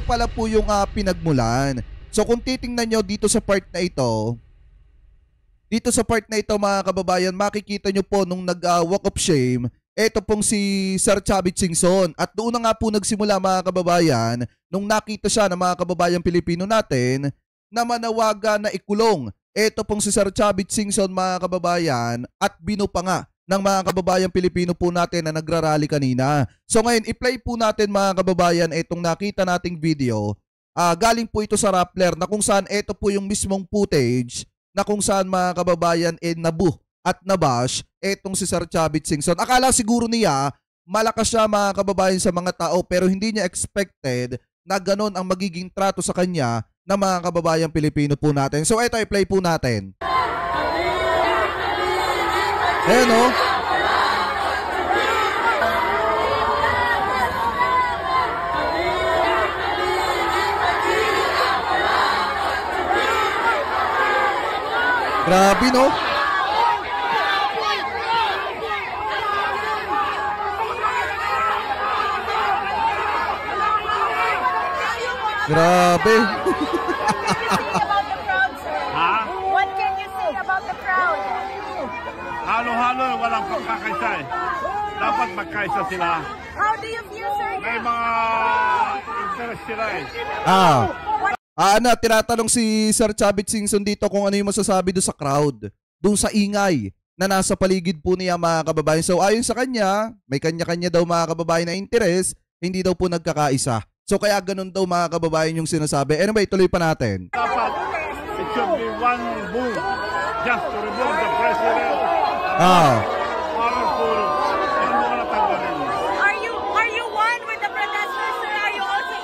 pala po yung pinagmulan. So kung titingnan nyo dito sa part na ito, mga kababayan, makikita nyo po nung nag-walk of shame, eto pong si Sir Chavit Singson. At doon na nga po nagsimula mga kababayan, nung nakita siya ng mga kababayan Pilipino natin na manawagan na ikulong eto pong si Sir Chavit Singson mga kababayan, at binupa nga ng mga kababayan Pilipino po natin na nagrarally kanina. So ngayon, i-play po natin mga kababayan itong nakita nating video. Galing po ito sa Rappler na kung saan ito po yung mismong footage na kung saan mga kababayan nabu at nabash etong si Sir Chavit Singson. Akala siguro niya malakas siya mga kababayan sa mga tao, pero hindi niya expected na ganon ang magiging trato sa kanya ng mga kababayan Pilipino po natin. So ito, i-play po natin. Ayan o. Grabe no? Grabe. What can you say about the crowd? Halo-halo, walang pagkakaisa eh. Dapat magkaisa sila. How do you feel, sir? May mga interest sila eh. Tinatanong si Sir Chavit Singson dito kung ano yung masasabi doon sa crowd, doon sa ingay na nasa paligid po niya mga kababayan. So ayon sa kanya, may kanya-kanya daw mga kababayan na interest, hindi daw po nagkakaisa. So kaya ganun daw mga kababayan yung sinasabi. Anyway, tuloy pa natin. Dapat, it should be one move just to remove the president. Powerful. Yan mo na tanggalin. Are you one with the protesters, sir? Are you also?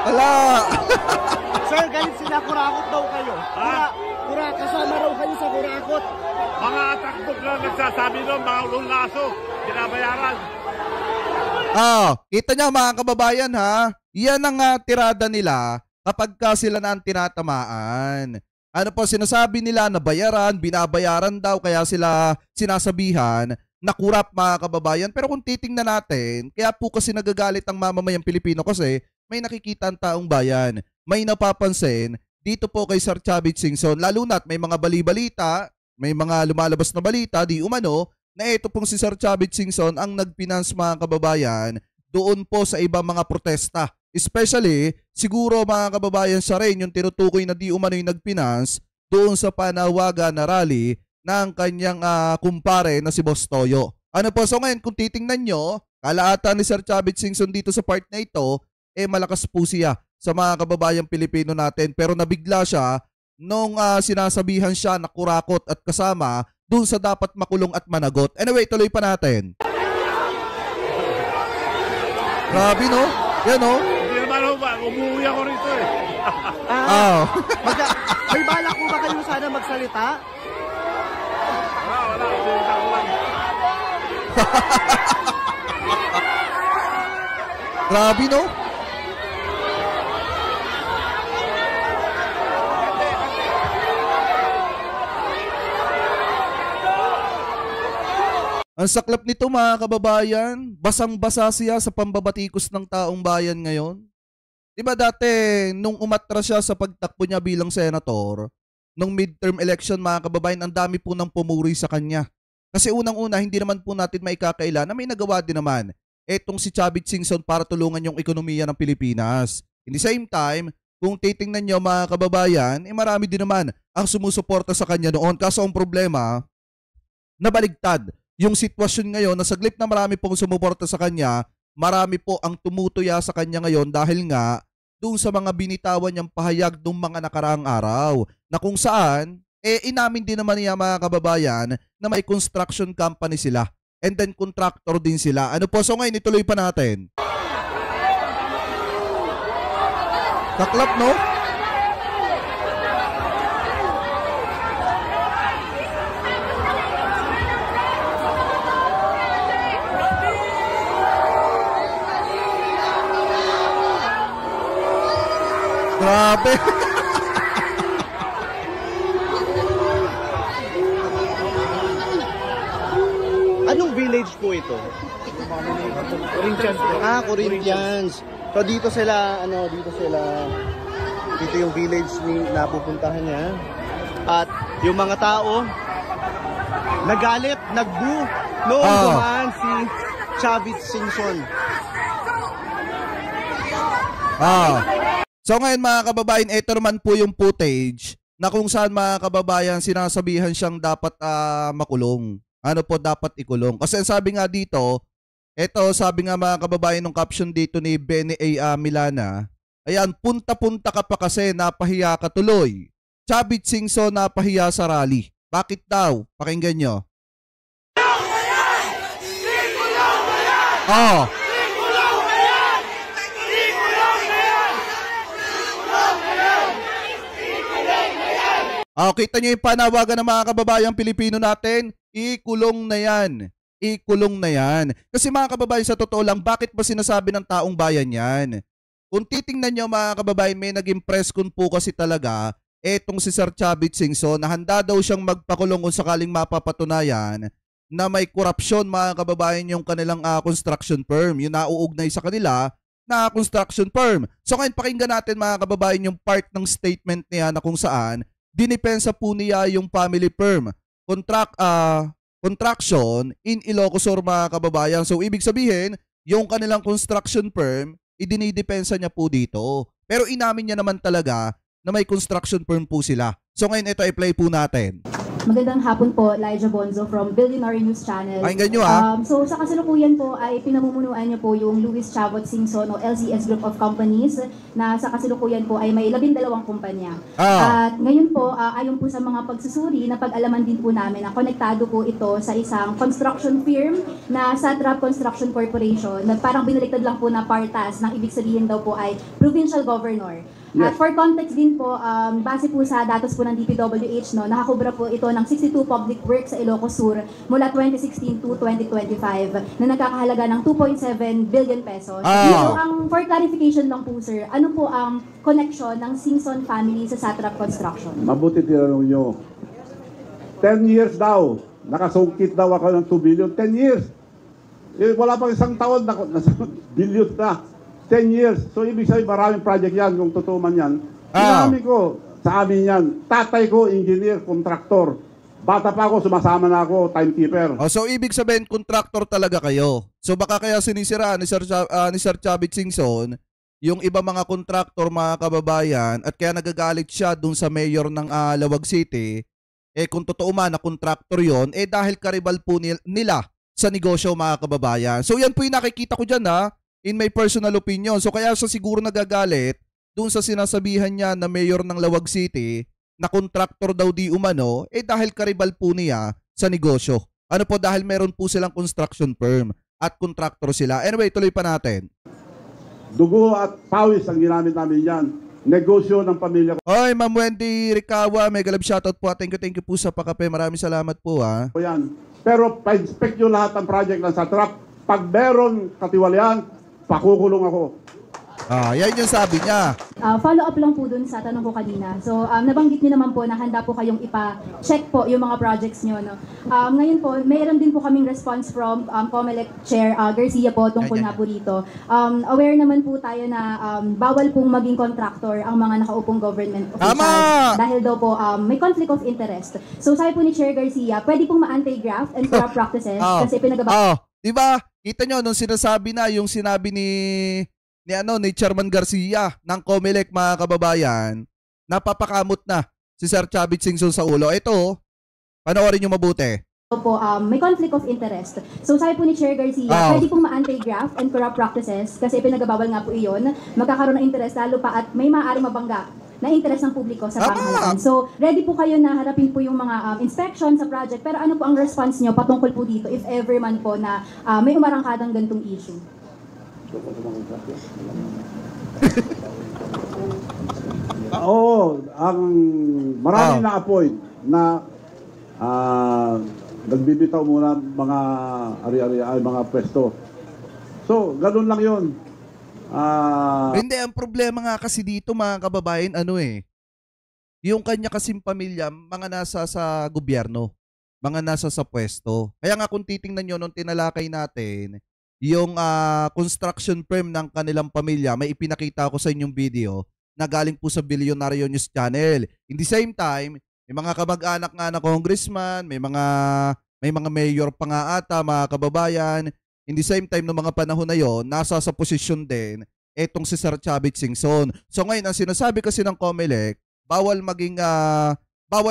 Ala! Sir, galit sila, kurakot daw kayo. Kasama raw kayo sa kurakot. Mga atakbog na nagsasabi doon, mga ululaso, binabayaran. Kita niya mga kababayan ha, yan ang tirada nila kapag sila na ang tinatamaan. Ano po sinasabi nila na bayaran, binabayaran daw, kaya sila sinasabihan na kurap mga kababayan. Pero kung titingnan natin, kaya po kasi nagagalit ang mamamayang Pilipino kasi may nakikita ang taong bayan. May napapansin dito po kay Sir Chavit Singson, lalo na't may mga bali-balita, may mga lumalabas na balita, di umano, na ito pong si Sir Chavit Singson ang nagpinance mga kababayan doon po sa ibang mga protesta. Especially, siguro mga kababayan siya rin yung tinutukoy na di umano yung nagpinance doon sa panawagan na rally ng kanyang kumpare na si Boss Toyo. Ano po, so ngayon kung titingnan nyo, kalaata ni Sir Chavit Singson dito sa part na ito, malakas po siya sa mga kababayang Pilipino natin. Pero nabigla siya nung sinasabihan siya na kurakot at kasama dun sa dapat makulong at managot. Anyway, tuloy pa natin. Grabe no? Yan no? Hindi naman umuwi ako rito eh. May balak po ba kayo sana magsalita? Wala. Grabe no? Ang saklap nito mga kababayan, basang-basa siya sa pambabatikos ng taong bayan ngayon. Diba dati, nung umatras siya sa pagtakbo niya bilang senator, nung midterm election mga kababayan, ang dami po nang pumuri sa kanya. Kasi unang-una, hindi naman po natin maikakaila na may nagawa din naman etong si Chavit Singson para tulungan yung ekonomiya ng Pilipinas. In the same time, kung titingnan nyo mga kababayan, marami din naman ang sumusuporta sa kanya noon. Kaso ang problema, nabaligtad yung sitwasyon ngayon na saglit na marami pong sumuporta sa kanya, marami po ang tumutuya sa kanya ngayon dahil nga doon sa mga binitawan niyang pahayag noong mga nakaraang araw na kung saan, inamin din naman niya mga kababayan na may construction company sila and then contractor din sila. Ano po, so ngayon ituloy pa natin. Saklap no? Grabe. Anong village po ito? Corinthians. Corinthians. So dito sila, dito yung village na pupuntahan niya. At yung mga tao, nagalit, nag-boo noong dumaan si Chavit Singson. So ngayon mga kababayan, ito naman po yung footage na kung saan mga kababayan sinasabihan siyang dapat makulong. Ano po dapat ikulong? Kasi sabi nga dito, sabi nga mga kababayan ng caption dito ni Benny A. Milana, ayan, punta-punta ka pa kasi, napahiya ka tuloy. Chavit Singson napahiya sa rally. Bakit daw? Pakinggan nyo. Kita nyo yung panawagan ng mga kababayang Pilipino natin? Ikulong na yan. Ikulong na yan. Kasi mga kababayan, sa totoo lang, bakit ba sinasabi ng taong bayan yan? Kung titingnan nyo mga kababayan, may naging press con po kasi talaga, etong si Sir Chavit Singson na handa daw siyang magpakulong kung sakaling mapapatunayan na may korupsyon mga kababayan yung kanilang construction firm. Yung nauugnay sa kanila na construction firm. So ngayon pakinggan natin mga kababayan yung part ng statement niya na kung saan dinipensa po niya yung family firm contraction in Ilocos Sur mga kababayan. So ibig sabihin, yung kanilang construction firm, idinidepensa niya po dito. Pero inamin niya naman talaga na may construction firm po sila. So ngayon ito i-play po natin. Magandang hapon po, Elijah Bonzo from Billionaire News Channel. Pakinggan nyo ha. So sa kasalukuyan po ay pinamumunuan niyo po yung Louis Chavit Singson o LCS Group of Companies na sa kasalukuyan po ay may 12 kumpanya. At ngayon po, ayon po sa mga pagsusuri, napag-alaman din po namin na konektado po ito sa isang construction firm na Satrap Construction Corporation na parang binaliktad lang po na partas ng ibig sabihin daw po ay provincial governor. At for context din po, base po sa datos po ng DPWH, nakakubra po ito ng 62 public works sa Ilocos Sur mula 2016 to 2025 na nagkakahalaga ng 2.7 billion pesos. So, for clarification lang po sir, ano po ang connection ng Singson family sa Satrap Construction? Mabuti tinanong nyo. 10 years daw, nakasungkit daw ako ng 2 billion. 10 years. Wala pang isang taon, nasa billion na. 10 years. So, ibig sabihin, maraming project yan, kung totoo man yan. Sinabi ko, sa amin yan, tatay ko, engineer, contractor. Bata pa ako, sumasama na ako, timekeeper. So, ibig sabihin, contractor talaga kayo. So, baka kaya sinisira ni Sir Chavit Singson, yung iba mga contractor, mga kababayan, at kaya nagagalit siya dun sa mayor ng Lawag City, kung totoo man na contractor yon, dahil karibal po nila sa negosyo, mga kababayan. So, yan po yung nakikita ko dyan, in my personal opinion. So kaya siya siguro nagagalit doon sa sinasabihan niya na mayor ng Lawag City na contractor daw di umano, dahil karibal po niya sa negosyo. Ano po, dahil meron po silang construction firm at contractor sila. Anyway, tuloy pa natin. Dugo at pawis ang ginamit namin yan. Negosyo ng pamilya ko. Oy, Ma'am Wendy Ricawa, mega love shoutout po. Thank you po sa pakape. Maraming salamat po Yan. Pero pa-inspect nyo lahat ng project ng Satrap. Pag meron katiwalian, pakukulong ako. Yan yung sabi niya. Follow up lang po dun sa tanong ko kanina. So, nabanggit niyo naman po na handa po kayong ipa-check po yung mga projects niyo. Ngayon po, mayroon din po kaming response from COMELEC Chair Garcia po tungkol nga po dito. Aware naman po tayo na bawal pong maging contractor ang mga nakaupong government officials. Dahil daw po may conflict of interest. So, sabi po ni Chair Garcia, pwede pong ma-anti-graft and corrupt practices kasi pinagabawal. Diba? Kita nyo, nung sinasabi na, yung sinabi ni Chairman Garcia ng COMELEC, mga kababayan, napapakamot na si Sir Chavit Singson sa ulo. Ito, panoorin nyo mabuti. Po, may conflict of interest. So sabi po ni Chair Garcia, pwede pong ma-anti-graft and corrupt practices kasi pinagabawal nga po iyon. Magkakaroon ng interest lalo pa at may maaaring mabangga na interes ng publiko sa pamahalaan. So, ready po kayo na harapin po yung mga inspection sa project. Pero ano po ang response nyo patungkol po dito if ever man po na may umarangkadang gantong issue? Oo, ang marami na-appoint na nagbibitaw muna mga mga pwesto. So, ganun lang yun. Hindi, ang problema nga kasi dito mga kababayan, yung kanya kasing pamilya, mga nasa sa gobyerno, mga nasa sa pwesto. Kaya nga kung titingnan nyo nung tinalakay natin, yung construction firm ng kanilang pamilya. May ipinakita ko sa inyong video na galing po sa Bilyonaryo News Channel. In the same time, may mga kamag-anak nga na congressman, may mga mayor pa nga ata, mga kababayan. In the same time, noong mga panahon na yon, nasa sa posisyon din etong si Sir Chavit Singson. So ngayon, ang sinasabi kasi ng COMELEC, bawal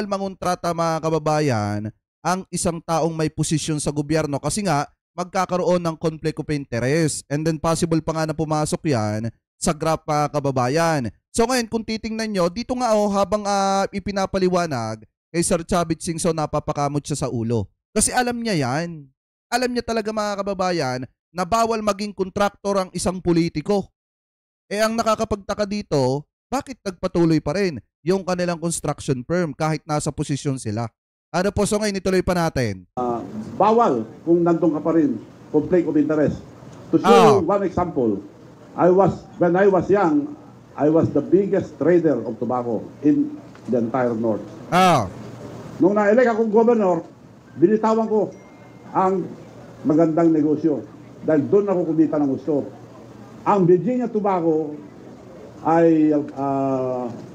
mangontrata, mga kababayan, ang isang taong may posisyon sa gobyerno kasi nga magkakaroon ng conflict of interest. And then possible pa nga na pumasok yan sa graph, kababayan. So ngayon, kung titingnan nyo, dito nga habang ipinapaliwanag kay Sir Chavit Singson, napapakamot siya sa ulo. Kasi alam niya yan. Alam niya talaga, mga kababayan, na bawal maging kontraktor ang isang politiko. Ang nakakapagtaka dito, bakit nagpatuloy pa rin yung kanilang construction firm kahit nasa posisyon sila? Ano po, so ngayon ituloy pa natin. Bawal kung nandun ka pa rin, conflict of interest. To show you one example, when I was young, I was the biggest trader of tobacco in the entire North. Nung na-elect akong governor, binitawan ko ang magandang negosyo dahil doon ako kumita ng gusto. Ang Virginia Tobacco ay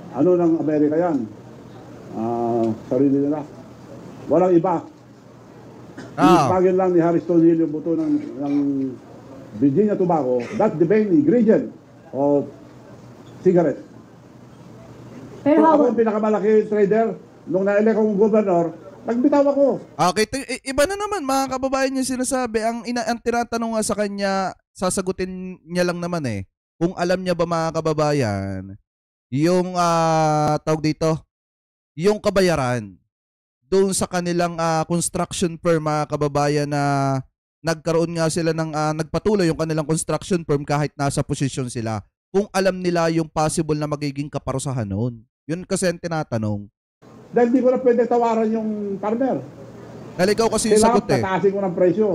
ano ng Amerika yan, sarili nila, walang iba. Ispagin lang ni Harry Stonehill yung buto ng Virginia Tobacco. That's the main ingredient of cigarette. Pero so, ako ang pinakamalaki trader nung na-elect akong governor, nagbitaw ako. Okay, iba na naman, mga kababayan, yung sinasabi. Ang tinatanong nga sa kanya, sasagutin niya lang naman kung alam niya ba, mga kababayan, yung tawag dito, yung kabayaran doon sa kanilang construction firm, mga kababayan, na nagkaroon nga sila ng nagpatuloy yung kanilang construction firm kahit nasa posisyon sila. Kung alam nila yung possible na magiging kaparusahan noon. Yun kasi ang tinatanong. Dahil di ko na pwede tawaran yung farmer. Dahil ikaw kasi yung sagot Kailangan tataasin ko ng presyo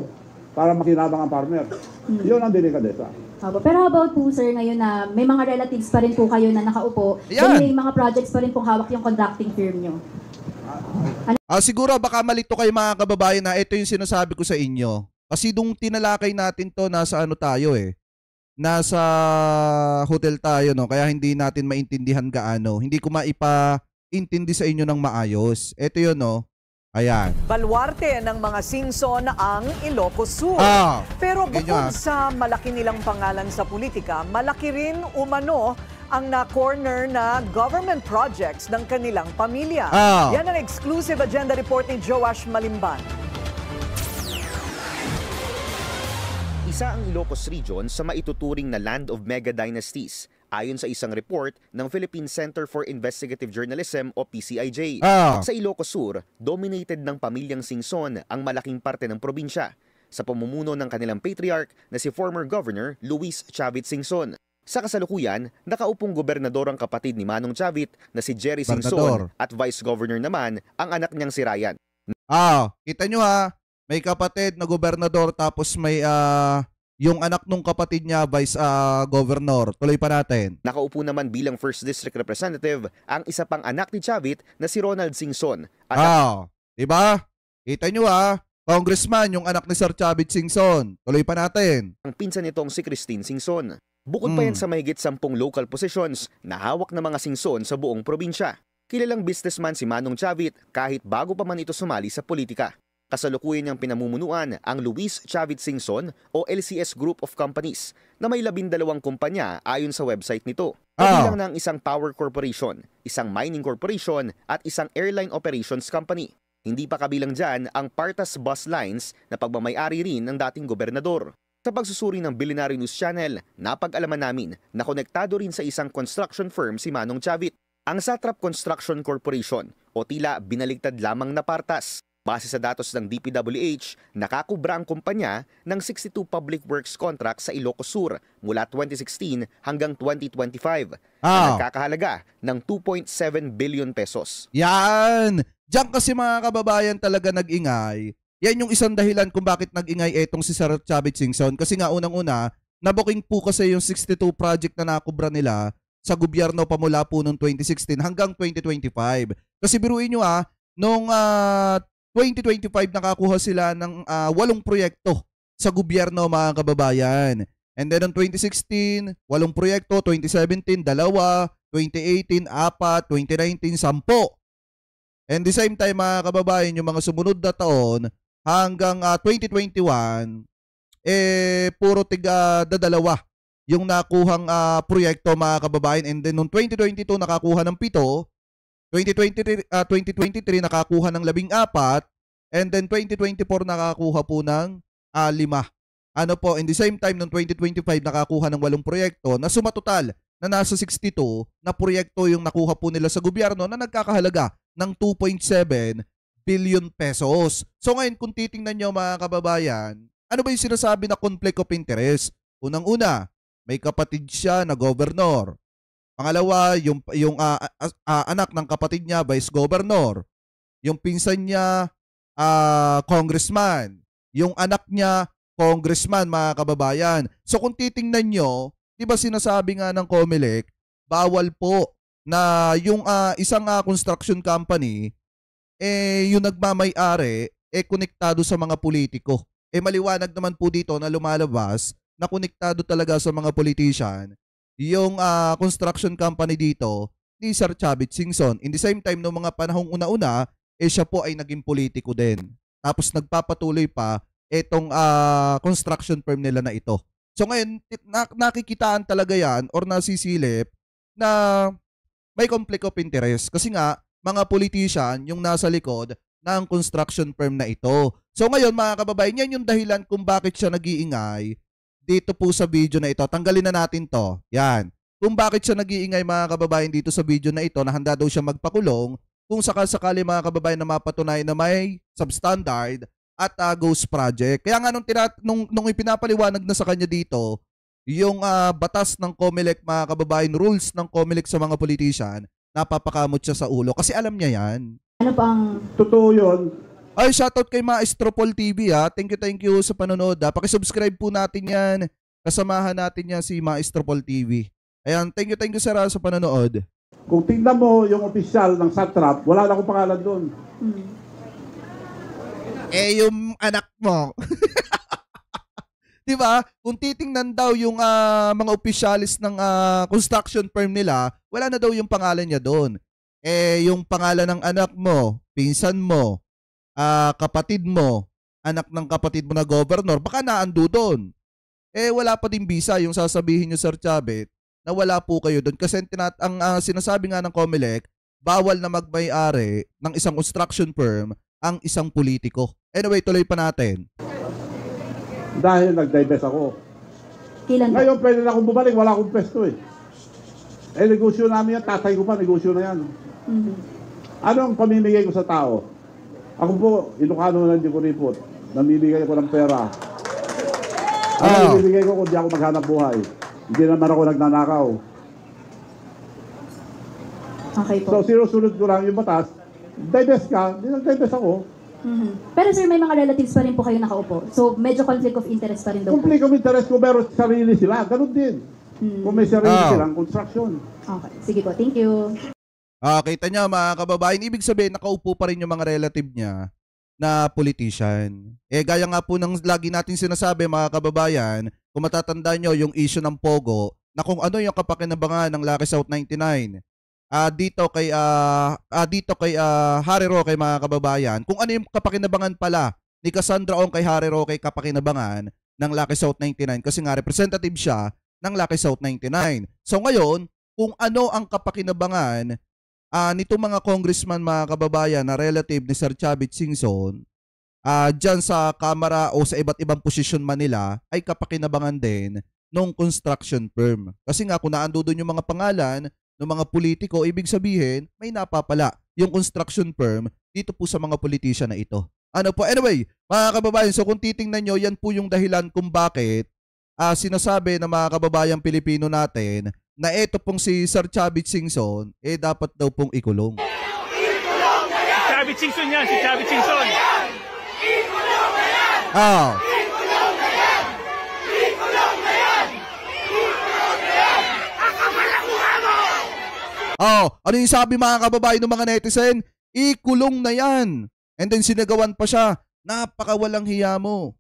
para makinabang ang farmer. Yun ang delikadesa. Pero how about po, sir, ngayon na may mga relatives pa rin po kayo na nakaupo, then may mga projects pa rin pong hawak yung contracting firm nyo? Siguro baka malito kayo, mga kababayan, na ito yung sinasabi ko sa inyo. Kasi nung tinalakay natin to, nasa ano tayo nasa hotel tayo, no? Kaya hindi natin maintindihan gaano. Hindi ko intindi sa inyo ng maayos. Ito yun, no? Ayan. Baluarte ng mga Singson ang Ilocos Sur. Pero bukod sa malaki nilang pangalan sa politika, malaki rin umano ang na-corner na government projects ng kanilang pamilya. Yan ang exclusive agenda report ni Joash Malimban. Isa ang Ilocos Region sa maituturing na land of mega dynasties, ayon sa isang report ng Philippine Center for Investigative Journalism o PCIJ. Sa Ilocos Sur, dominated ng pamilyang Singson ang malaking parte ng probinsya sa pamumuno ng kanilang patriarch na si former Governor Luis Chavit Singson. Sa kasalukuyan, nakaupong gobernador ang kapatid ni Manong Chavit na si Jerry Singson at Vice Governor naman ang anak niyang si Ryan. Kita nyo may kapatid na gobernador tapos may yung anak nung kapatid niya vice governor. Tuloy pa natin. Nakaupo naman bilang 1st District Representative ang isa pang anak ni Chavit na si Ronald Singson. Diba? Kita nyo congressman yung anak ni Sir Chavit Singson. Tuloy pa natin. Ang pinsan nitong si Christine Singson. Bukod pa yan sa mahigit 10 local positions na hawak ng mga Singson sa buong probinsya. Kilalang businessman si Manong Chavit kahit bago pa man ito sumali sa politika. Kasalukuyan niyang pinamumunuan ang Luis Chavit Singson o LCS Group of Companies na may 12 kumpanya ayon sa website nito. Kabilang ng isang power corporation, isang mining corporation at isang airline operations company. Hindi pa kabilang dyan ang Partas Bus Lines na pagmamay-ari rin ng dating gobernador. Sa pagsusuri ng Bilyonaryo News Channel, napag-alaman namin na konektado rin sa isang construction firm si Manong Chavit, ang Satrap Construction Corporation o tila binaligtad lamang na Partas. Base sa datos ng DPWH, nakakubra ang kumpanya ng 62 public works contracts sa Ilocos Sur mula 2016 hanggang 2025 na nagkakahalaga ng 2.7 billion pesos. Yan! Diyan kasi, mga kababayan, talaga nag-ingay. Yan yung isang dahilan kung bakit nag-ingay etong si Sir Chavit Singson. Kasi nga unang-una, nabuking po kasi yung 62 project na nakubra nila sa gobyerno pa mula po noong 2016 hanggang 2025. Kasi biruin nyo nung 2025 nakakuha sila ng 8 proyekto sa gobyerno mga kababayan. And then noong 2016, 8 proyekto, 2017, 2, 2018, 4, 2019, 10. And the same time mga kababayan, yung mga sumunod na taon hanggang 2021, puro dalawa yung nakuhang proyekto mga kababayan. And then noong 2022 nakakuha ng 7, 2023 nakakuha ng 14, and then 2024 nakakuha po ng 5. Ano po, in the same time noong 2025 nakakuha ng 8 proyekto na sumatotal na nasa 62 na proyekto yung nakuha po nila sa gobyerno na nagkakahalaga ng 2.7 billion pesos. So ngayon kung titingnan nyo mga kababayan, ano ba yung sinasabi na conflict of interest? Unang-una, may kapatid siya na governor. Pangalawa, yung anak ng kapatid niya, vice governor. Yung pinsan niya, congressman. Yung anak niya, congressman, mga kababayan. So kung titingnan nyo, di ba sinasabi nga ng COMELEC, bawal po na yung isang construction company, yung nagmamay-ari, konektado sa mga politiko. Maliwanag naman po dito na lumalabas na konektado talaga sa mga politician yung construction company dito ni Sir Chavit Singson. In the same time, no mga panahong una-una, siya po ay naging politiko din. Tapos nagpapatuloy pa itong construction firm nila na ito. So ngayon, nakikitaan talaga yan or nasisilip na may conflict of interest. Kasi nga, mga politician yung nasa likod ng construction firm na ito. So ngayon, mga kababayan, yan yung dahilan kung bakit siya nag-iingay dito po sa video na ito. Tanggalin na natin to. Yan. Kung bakit siya nag-iingay mga kababayan dito sa video na ito na handa daw siya magpakulong kung sakali mga kababayan na mapatunayan na may substandard at ghost project. Kaya nga nung ipinapaliwanag na sa kanya dito, yung batas ng COMELEC mga kababayan, rules ng COMELEC sa mga politician, napapakamot siya sa ulo. Kasi alam niya yan. Ano pang... Totoo yun. Ay, shoutout kay Maestro Paul TV ha. Thank you sa panonood ha. Pakisubscribe po natin yan. Kasamahan natin yan si Maestro Paul TV. Ayan, thank you sir sa panonood. Kung tingnan mo yung opisyal ng satrap, wala na akong pangalan doon. Yung anak mo. Diba? Kung titingnan daw yung mga opisyalis ng construction firm nila, wala na daw yung pangalan niya doon. Yung pangalan ng anak mo, pinsan mo, kapatid mo, anak ng kapatid mo na governor, baka naando doon. Wala pa din visa yung sasabihin nyo, Sir Chavit, na wala po kayo doon. Kasi ang sinasabi nga ng COMELEC, bawal na magmay-ari ng isang construction firm ang isang politiko. Anyway, tuloy pa natin. Dahil nag-divest ako. Kailan ba? Ngayon pwede na akong bumalik, wala akong pwesto eh. Negosyo namin yan, tatay ko pa, negosyo na yan. Ano ang pamimigay ko sa tao? Ako po, Ilocano na hindi ko ripot. Namimigay ko ng pera. Ano namimigay ko kung di ako maghanap buhay? Hindi naman ako nagnanakaw. Okay po. So, sinusunod ko lang yung batas. Divest ka, di nag-divest ako. Pero sir, may mga relatives pa rin po kayo nakaupo. So, medyo conflict of interest pa rin daw po. Conflict of interest ko, pero sarili sila. Ganun din. Kung may sarili silang construction. Okay. Sige po. Thank you. Kita niya mga kababayan, ibig sabihin nakaupo pa rin yung mga relative niya na politician. Gaya nga po ng lagi natin sinasabi mga kababayan, kung matatandaan nyo yung issue ng Pogo, na kung ano yung kapakinabangan ng Lucky South 99, dito kay Harry Roque mga kababayan, kung ano yung kapakinabangan pala ni Cassandra Ong kay Harry Roque kapakinabangan ng Lucky South 99 kasi nga representative siya ng Lucky South 99. So ngayon, kung ano ang kapakinabangan nito mga congressman mga kababayan na relative ni Sir Chavit Singson dyan sa Kamara o sa iba't ibang posisyon man nila ay kapakinabangan din ng construction firm. Kasi nga kung naando doon yung mga pangalan ng mga politiko, ibig sabihin may napapala yung construction firm dito po sa mga politician na ito. Ano po? Anyway, mga kababayan, so kung titingnan nyo, yan po yung dahilan kung bakit sinasabi ng mga kababayang Pilipino natin na ito pong si Sir Chavit Singson, dapat daw pong ikulong. Ikulong na yan! Si Chavit Singson yan! Si Chavit Singson! Ikulong na yan! Ikulong na yan! Ikulong na yan! Ikulong na yan! Ang kapalakuha mo! Ano yung sabi mga kababayan ng mga netizen? Ikulong na yan! And then sinagawan pa siya, napakawalang hiya mo.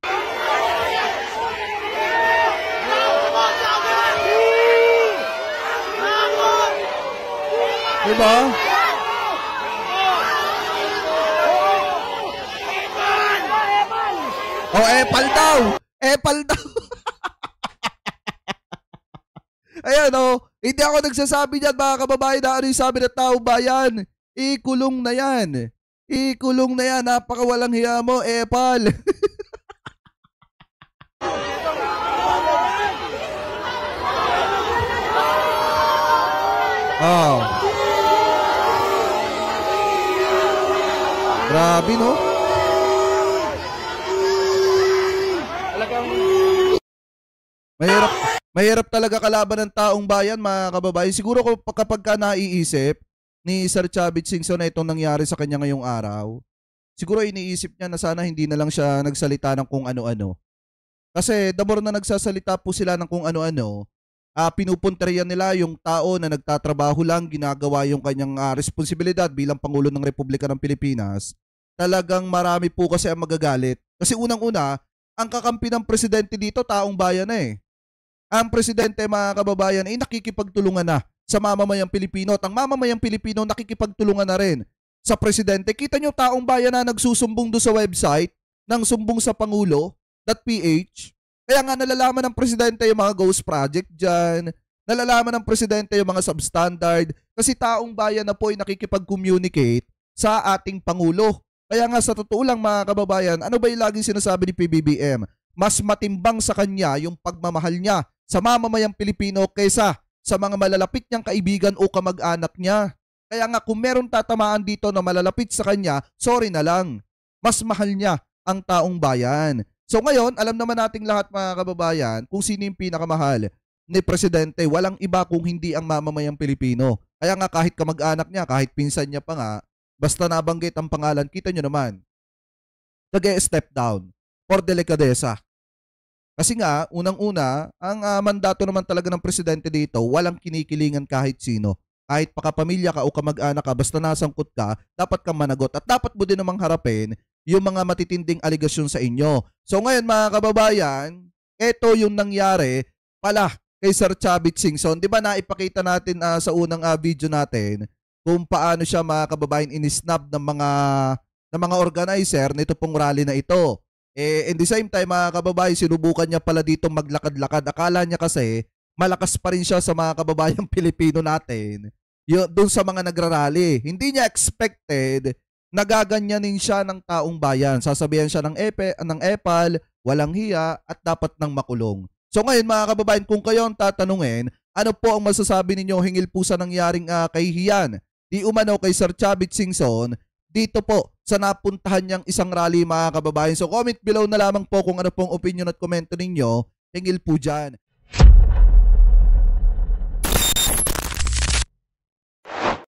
Diba? Oh, epal daw! Epal daw! Ayan, oh. Hindi ako nagsasabi niyan, mga kababayan, na ano yung sabi ng tao bayan. Ikulong na yan. Ikulong na yan. Napakawalang hiya mo, epal. Oh. Grabe, no? Mahirap talaga kalaban ng taong bayan, mga kababayan. Siguro kapag ka naiisip ni Sir Chavit Singson na itong nangyari sa kanya ngayong araw, siguro iniisip niya na sana hindi na lang siya nagsalita ng kung ano-ano. Kasi the more na nagsasalita po sila ng kung ano-ano, pinupunterian nila yung tao na nagtatrabaho lang, ginagawa yung kanyang responsibilidad bilang Pangulo ng Republika ng Pilipinas. Talagang marami po kasi ang magagalit. Kasi unang-una, ang kakampi ng presidente dito, taong bayan na eh. Ang presidente, mga kababayan, ay nakikipagtulungan na sa mamamayang Pilipino at ang mamamayang Pilipino nakikipagtulungan na rin sa presidente. Kita nyo taong bayan na nagsusumbong do sa website ng sumbong sa Pangulo.ph. Kaya nga nalalaman ng presidente yung mga ghost project dyan, nalalaman ng presidente yung mga substandard, kasi taong bayan na po ay nakikipag-communicate sa ating Pangulo. Kaya nga sa totoo lang, mga kababayan, ano ba yung laging sinasabi ni PBBM? Mas matimbang sa kanya yung pagmamahal niya sa mamamayang Pilipino kaysa sa mga malalapit niyang kaibigan o kamag-anak niya. Kaya nga kung meron tatamaan dito na malalapit sa kanya, sorry na lang. Mas mahal niya ang taong bayan. So ngayon, alam naman nating lahat, mga kababayan, kung sino yung pinakamahal ni Presidente. Walang iba kung hindi ang mamamayang Pilipino. Kaya nga kahit kamag-anak niya, kahit pinsan niya pa nga, basta nabanggit ang pangalan, kita nyo naman, nag-step down for delikadesa. Kasi nga, unang-una, ang mandato naman talaga ng presidente dito, walang kinikilingan kahit sino. Kahit pakapamilya ka o kamag-anak ka, basta nasangkot ka, dapat kang managot. At dapat mo din namang harapin yung mga matitinding aligasyon sa inyo. So ngayon, mga kababayan, ito yung nangyari pala kay Sir Chavit Singson. Di ba naipakita natin sa unang video natin kung paano siya, mga kababayan, inisnab ng mga organizer nito pong rally na ito. In the same time, mga kababayan, sinubukan niya pala dito maglakad-lakad. Akala niya kasi malakas pa rin siya sa mga kababayang Pilipino natin doon sa mga nagrarally. Hindi niya expected na gaganyanin siya ng taong bayan. Sasabihan siya ng epal, walang hiya, at dapat ng makulong. So ngayon, mga kababayan, kung kayo ang tatanungin, ano po ang masasabi ninyo hingil po sa nangyaring kahihiyan di umano kay Sir Chavit Singson dito po sa napuntahan niyang isang rally, mga kababayan. So comment below na lamang po kung ano pong opinion at komento ninyo hingil po dyan.